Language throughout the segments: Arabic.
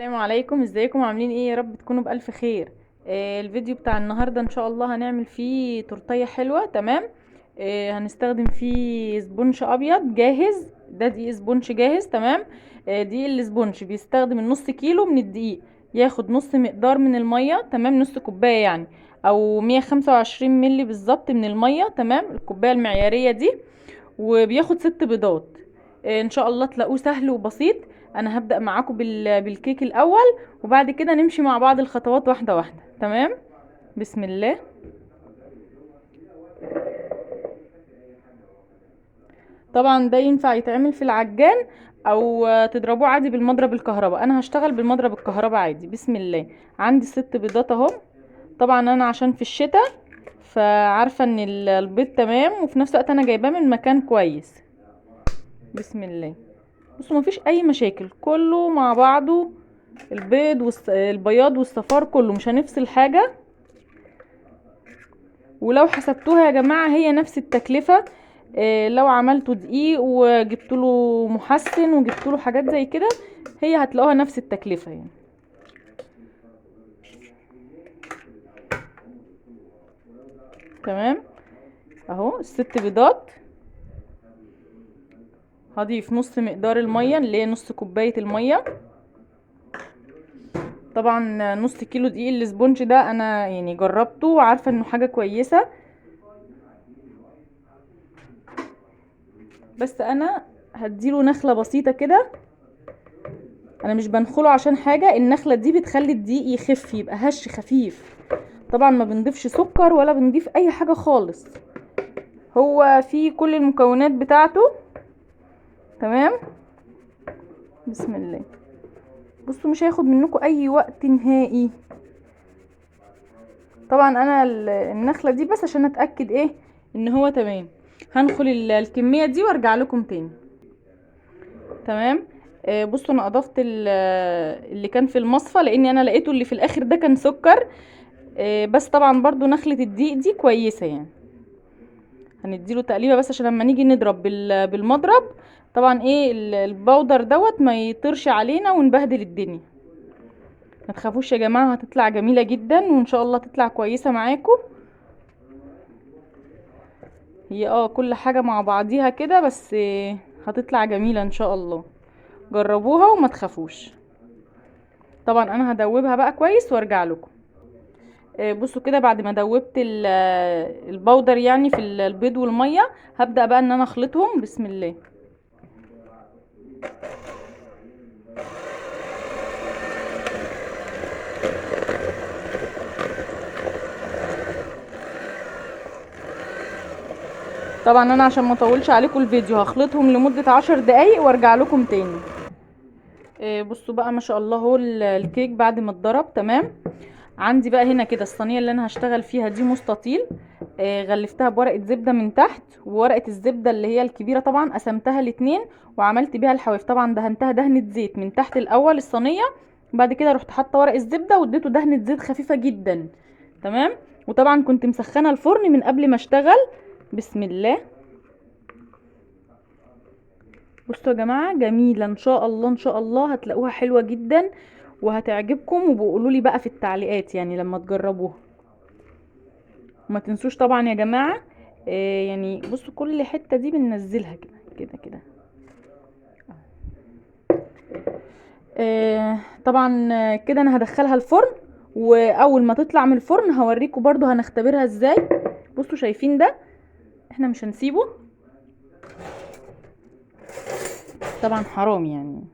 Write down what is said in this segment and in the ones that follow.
السلام عليكم، ازيكم؟ عاملين ايه؟ يا رب تكونوا بألف خير. الفيديو بتاع النهاردة ان شاء الله هنعمل فيه تورتية حلوة. تمام. هنستخدم فيه سبونج ابيض جاهز، ده دقيق سبونج جاهز. تمام. دقيق السبونج بيستخدم النص كيلو من الدقيق، ياخد نص مقدار من المية. تمام، نص كوباية يعني، او 125 ملي بالظبط من المية. تمام، الكوباية المعيارية دي. وبياخد 6 بيضات. ان شاء الله تلاقوه سهل وبسيط. انا هبدأ معاكم بالكيك الاول، وبعد كده نمشي مع بعض الخطوات واحدة واحدة. تمام. بسم الله. طبعا ده ينفع يتعمل في العجان، او تضربوه عادي بالمضرب الكهرباء. انا هشتغل بالمضرب الكهرباء عادي. بسم الله. عندي 6 بيضات اهم. طبعا انا عشان في الشتاء فعارفة ان البيض تمام، وفي نفس الوقت انا جايباه من مكان كويس. بسم الله. بصوا، مفيش اي مشاكل، كله مع بعضه. البياض والصفار كله، مش هنفصل حاجة. ولو حسبتوها يا جماعة هي نفس التكلفة. لو عملتوا دقيق وجبتوله محسن وجبتوله حاجات زي كده، هي هتلاقوها نفس التكلفة يعني. تمام. اهو ال6 بيضات. هضيف نص مقدار المية اللي هي نص كوباية المية. طبعا نص كيلو دقيق الاسبونج ده انا يعني جربته وعارفة انه حاجة كويسة. بس انا هديله نخلة بسيطة كده. انا مش بنخله عشان حاجة، النخلة دي بتخلي الدقيق يخف، يبقى هش خفيف. طبعا ما بنضيفش سكر ولا بنضيف اي حاجة خالص، هو فيه كل المكونات بتاعته. تمام. بسم الله. بصوا، مش هياخد منكم اي وقت نهائي. طبعا انا النخلة دي بس عشان اتأكد ايه ان هو تمام. هنخل الكمية دي وارجع لكم تاني. تمام. بصوا، انا اضفت اللي كان في المصفى، لاني انا لقيته اللي في الاخر ده كان سكر. بس طبعا برضو نخلة الدقيق دي كويسة يعني. هنديله تقليبه بس عشان لما نيجي نضرب بالمضرب، طبعا ايه البودر دوت ما يطرش علينا ونبهدل الدنيا. ما تخافوش يا جماعه، هتطلع جميله جدا وان شاء الله تطلع كويسه معاكم. هي كل حاجه مع بعضيها كده، بس هتطلع جميله ان شاء الله. جربوها وما تخافوش. طبعا انا هدوبها بقى كويس وارجع لكم. بصوا كده، بعد ما دوبت البودر يعني في البيض والميه، هبدأ بقى ان انا اخلطهم. بسم الله. طبعا انا عشان ما اطولش عليكم الفيديو هخلطهم لمدة 10 دقايق وارجع لكم تاني. بصوا بقى، ما شاء الله هو الكيك بعد ما اتضرب. تمام. عندي بقى هنا كده الصينية اللي انا هشتغل فيها دي مستطيل. غلفتها بورقة زبدة من تحت، وورقة الزبدة اللي هي الكبيرة طبعا قسمتها الاتنين وعملت بيها الحواف. طبعا دهنتها دهنة زيت من تحت الاول الصينية، بعد كده رحت حاطه ورق الزبدة واديته دهنة زيت خفيفة جدا. تمام. وطبعا كنت مسخنة الفرن من قبل ما اشتغل. بسم الله. بصوا يا جماعه، جميله ان شاء الله، ان شاء الله هتلاقوها حلوه جدا وهتعجبكم. وبقولوا لي بقى في التعليقات يعني لما تجربوها. وما تنسوش طبعا يا جماعه، يعني بصوا كل حته دي بننزلها كده كده كده. طبعا كده انا هدخلها الفرن، واول ما تطلع من الفرن هوريكم برضو هنختبرها ازاي. بصوا شايفين ده؟ احنا مش هنسيبه، طبعا حرام يعني.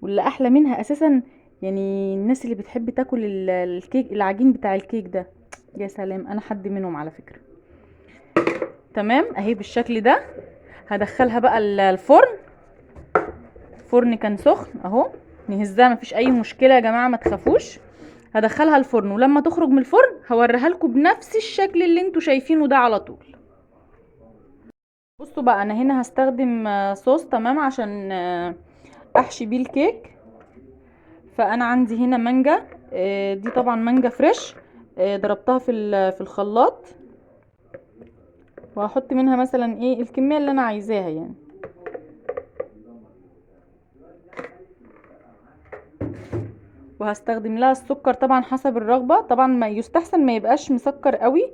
واللي احلى منها اساسا، يعني الناس اللي بتحب تاكل الكيك، العجين بتاع الكيك ده، يا سلام، انا حد منهم على فكرة. تمام، اهي بالشكل ده. هدخلها بقى الفرن. الفرن كان سخن اهو. نهزها، مفيش اي مشكلة يا جماعة، ما تخافوش. هدخلها الفرن، ولما تخرج من الفرن هوريها لكم بنفس الشكل اللي انتوا شايفينه ده على طول. بصوا بقى، انا هنا هستخدم صوص. تمام، عشان احشي بيه الكيك. فانا عندي هنا مانجا. دي طبعا مانجا فريش. ضربتها في الخلاط، وهحط منها مثلا ايه الكمية اللي انا عايزاها يعني. وهستخدم لها السكر طبعا حسب الرغبة. طبعا ما يستحسن ما يبقاش مسكر قوي.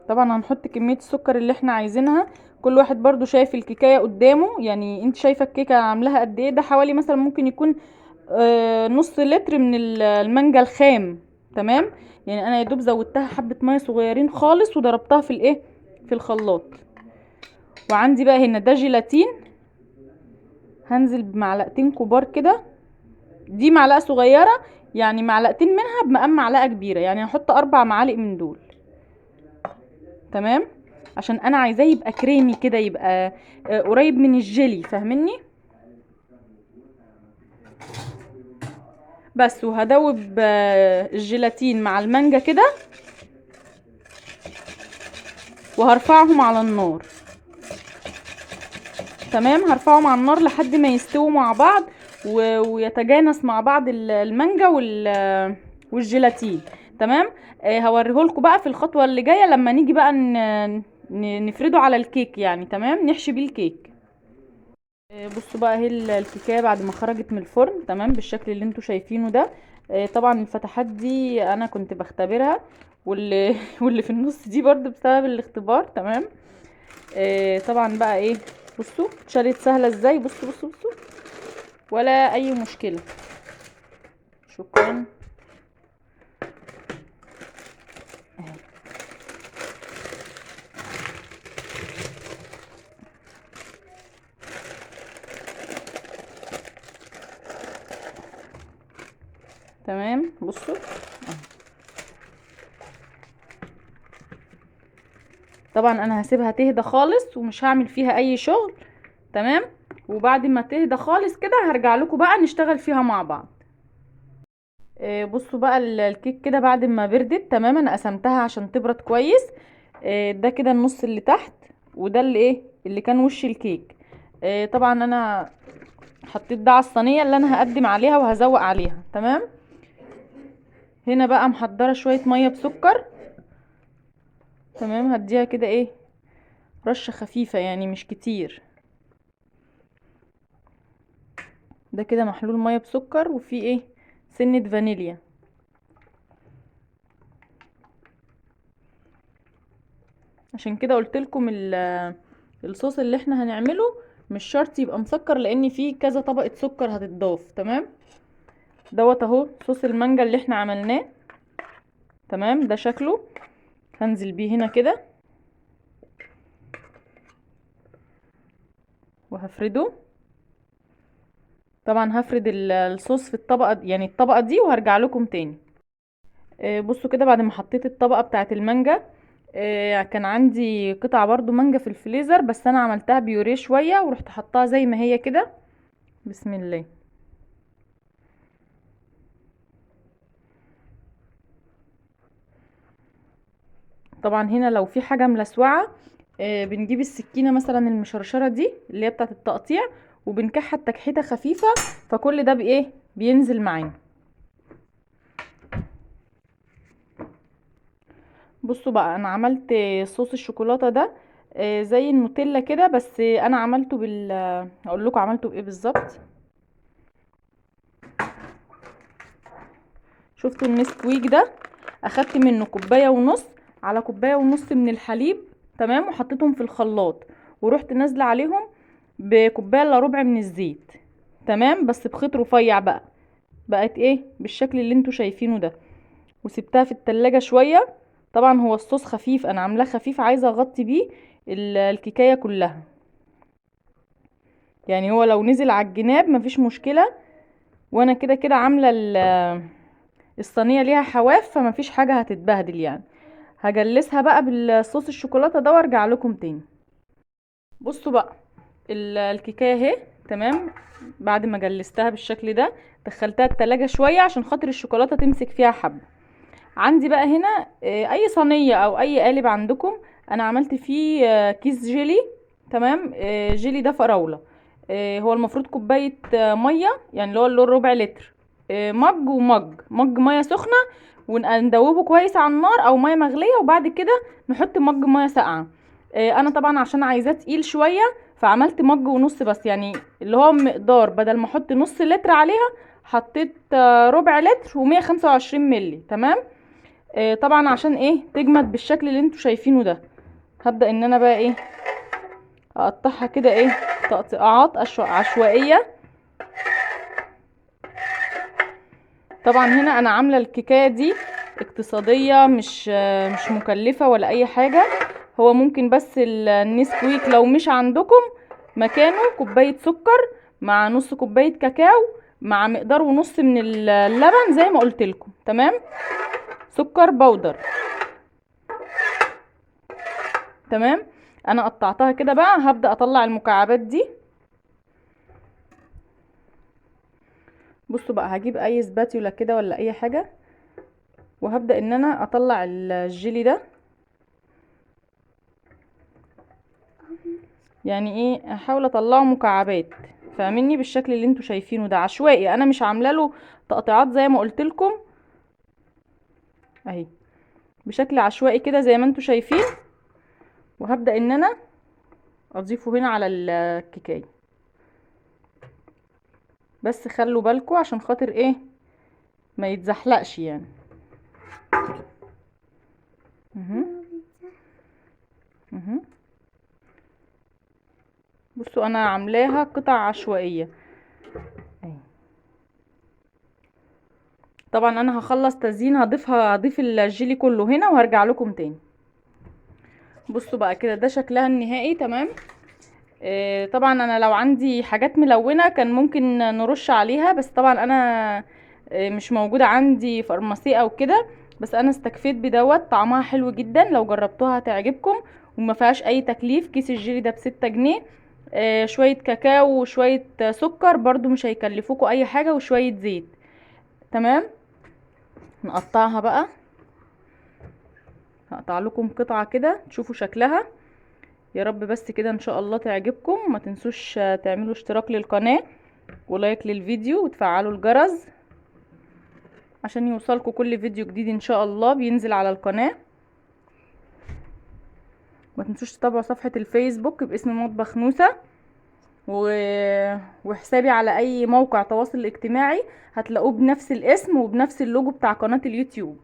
طبعا هنحط كمية السكر اللي احنا عايزينها. كل واحد برضو شايف الكيكاية قدامه، يعني انت شايفة الكيكة عاملاها قد ايه. ده حوالي مثلا ممكن يكون نص لتر من المانجا الخام. تمام. يعني انا يدوب زودتها حبة مية صغيرين خالص وضربتها في الايه، في الخلاط. وعندي بقى هنا ده جيلاتين، هنزل بمعلقتين كبار كده. دي معلقة صغيرة، يعني معلقتين منها بمقام معلقة كبيرة، يعني هحط 4 معالق من دول. تمام. عشان انا عايزاه يبقى كريمي كده، يبقى قريب من الجيلي، فاهمني. بس وهدوب الجيلاتين مع المانجا كده، وهرفعهم على النار. تمام. هرفعهم على النار لحد ما يستووا مع بعض ويتجانس مع بعض المانجا والجيلاتين. تمام. هوريهولكوا بقى في الخطوة اللي جاية لما نيجي بقى نفرده على الكيك، يعني تمام، نحشي بيه الكيك. بصوا بقى اهي الكيكايه بعد ما خرجت من الفرن، تمام، بالشكل اللي انتوا شايفينه ده. طبعا الفتحات دي انا كنت بختبرها، واللي واللي في النص دي برضو بسبب الاختبار. تمام. طبعا بقى ايه، بصوا اتشالت سهله ازاي. بصوا بصوا بصوا، ولا اي مشكله. شكرا. اهي. تمام. بصوا اهي. طبعا انا هسيبها تهدى خالص ومش هعمل فيها اي شغل. تمام. وبعد ما تهدى خالص كده هرجع لكم بقى نشتغل فيها مع بعض. بصوا بقى الكيك كده بعد ما بردت تماما، انا قسمتها عشان تبرد كويس. ده كده النص اللي تحت، وده اللي ايه اللي كان وش الكيك. طبعا انا حطيت ده على الصينيه اللي انا هقدم عليها وهزوق عليها. تمام. هنا بقى محضره شويه ميه بسكر. تمام. هديها كده ايه، رشه خفيفه يعني مش كتير. ده كده محلول ميه بسكر وفيه ايه، سنه فانيليا. عشان كده قلت لكم الصوص اللي احنا هنعمله مش شرط يبقى مسكر، لان فيه كذا طبقة سكر هتتضاف. تمام. دوت اهو صوص المانجا اللي احنا عملناه. تمام. ده شكله. هنزل بيه هنا كده وهفرده. طبعا هفرد الصوص في الطبقة يعني الطبقة دي، وهرجع لكم تاني. بصوا كده بعد ما حطيت الطبقة بتاعت المانجا، كان عندي قطع برضو مانجا في الفريزر، بس انا عملتها بيوريه شوية ورحت حطاها زي ما هي كده. بسم الله. طبعا هنا لو في حاجة ملسوعة، بنجيب السكينة مثلا المشرشرة دي اللي هي بتاعة التقطيع، وبنكحت تكحيتة خفيفة، فكل ده بايه بينزل معانا. بصوا بقى انا عملت صوص الشوكولاتة ده زي النوتيلا كده، بس انا عملته اقول لكم عملته بايه بالظبط. شفتوا النسكويك ده، اخدت منه كوباية ونص على كوباية ونص من الحليب. تمام. وحطيتهم في الخلاط، ورحت نازلة عليهم بكوباية الا ربع من الزيت. تمام. بس بخيط رفيع بقى، بقت ايه بالشكل اللي انتوا شايفينه ده. وسبتها في التلاجة شوية. طبعا هو الصوص خفيف، انا عاملاه خفيف، عايزة اغطي بيه الكيكاية كلها. يعني هو لو نزل على الجناب مفيش مشكلة، وانا كده كده عاملة الصينية ليها حواف، فمفيش حاجة هتتبهدل يعني. هجلسها بقى بالصوص الشوكولاتة ده وارجع لكم تاني. بصوا بقى الكيكايه اهي. تمام. بعد ما جلستها بالشكل ده دخلتها التلاجة شوية عشان خاطر الشوكولاتة تمسك فيها حبة. عندي بقى هنا اي صينية او اي قالب عندكم. انا عملت فيه كيس جيلي. تمام. جيلي ده فراولة. هو المفروض كوباية مية، يعني اللي هو ربع لتر. مج مج مية سخنة، وندوبه كويس على النار او مية مغلية، وبعد كده نحط مج مية ساقعة. انا طبعا عشان عايزاه تقيل شوية فعملت مج ونص بس، يعني اللي هو مقدار بدل ما احط نص لتر عليها حطيت ربع لتر و125 ملي. تمام. طبعا عشان ايه تجمد بالشكل اللي انتوا شايفينه ده، هبدأ ان انا بقى ايه اقطعها كده ايه تقطيعات عشوائية. طبعا هنا انا عاملة الكيكاية دي اقتصادية، مش مكلفة ولا اي حاجة. هو ممكن بس النسكويك لو مش عندكم مكانه كوباية سكر مع نص كوباية كاكاو مع مقدار ونص من اللبن زي ما قلت لكم. تمام. سكر بودر. تمام. انا قطعتها كده بقى، هبدأ اطلع المكعبات دي. بصوا بقى، هجيب اي سباتيولا كده ولا اي حاجة، وهبدأ ان انا اطلع الجيلي ده. يعني ايه، احاول اطلعه مكعبات، فاهميني؟ بالشكل اللي انتوا شايفينه ده عشوائي، انا مش عامله له تقطيعات زي ما قلت لكم اهي، بشكل عشوائي كده زي ما انتوا شايفين. وهبدأ ان انا اضيفه هنا على الكيكايه. بس خلوا بالكم عشان خاطر ايه ما يتزحلقش يعني. اهو اهو. بصوا انا عاملاها قطع عشوائيه اهي. طبعا انا هخلص تزيين، هضيف الجيلي كله هنا وهرجع لكم تاني. بصوا بقى كده ده شكلها النهائي. تمام. طبعا انا لو عندي حاجات ملونة كان ممكن نرش عليها، بس طبعا انا مش موجودة عندي فارماسي او كده، بس انا استكفيت بدوت. طعمها حلو جدا، لو جربتوها هتعجبكم وما فيهاش اي تكليف. كيس الجيلي ده ب6 جنيه. شوية كاكاو وشوية سكر برضو مش هيكلفوكوا اي حاجة، وشوية زيت. تمام. نقطعها بقى، هقطع لكم قطعة كده تشوفوا شكلها. يا رب بس كده ان شاء الله تعجبكم. ما تنسوش تعملوا اشتراك للقناة ولايك للفيديو وتفعلوا الجرس عشان يوصلكم كل فيديو جديد ان شاء الله بينزل على القناة. ما تنسوش تتابعوا صفحة الفيسبوك باسم مطبخ نوسة، وحسابي على اي موقع تواصل اجتماعي هتلاقوه بنفس الاسم وبنفس اللوجو بتاع قناة اليوتيوب.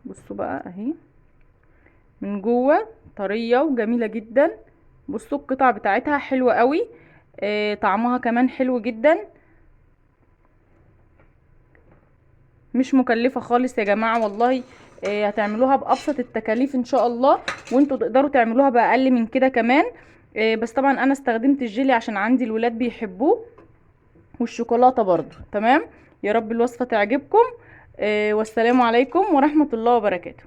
بصوا بقى اهي من جوه طرية وجميلة جدا. بصوا القطع بتاعتها حلوة قوي. طعمها كمان حلو جدا، مش مكلفة خالص يا جماعة والله. هتعملوها بأبسط التكاليف ان شاء الله، وانتوا تقدروا تعملوها بأقل من كده كمان. بس طبعا انا استخدمت الجيلي عشان عندي الولاد بيحبوه، والشوكولاتة برضو. تمام. يا رب الوصفة تعجبكم. والسلام عليكم ورحمة الله وبركاته.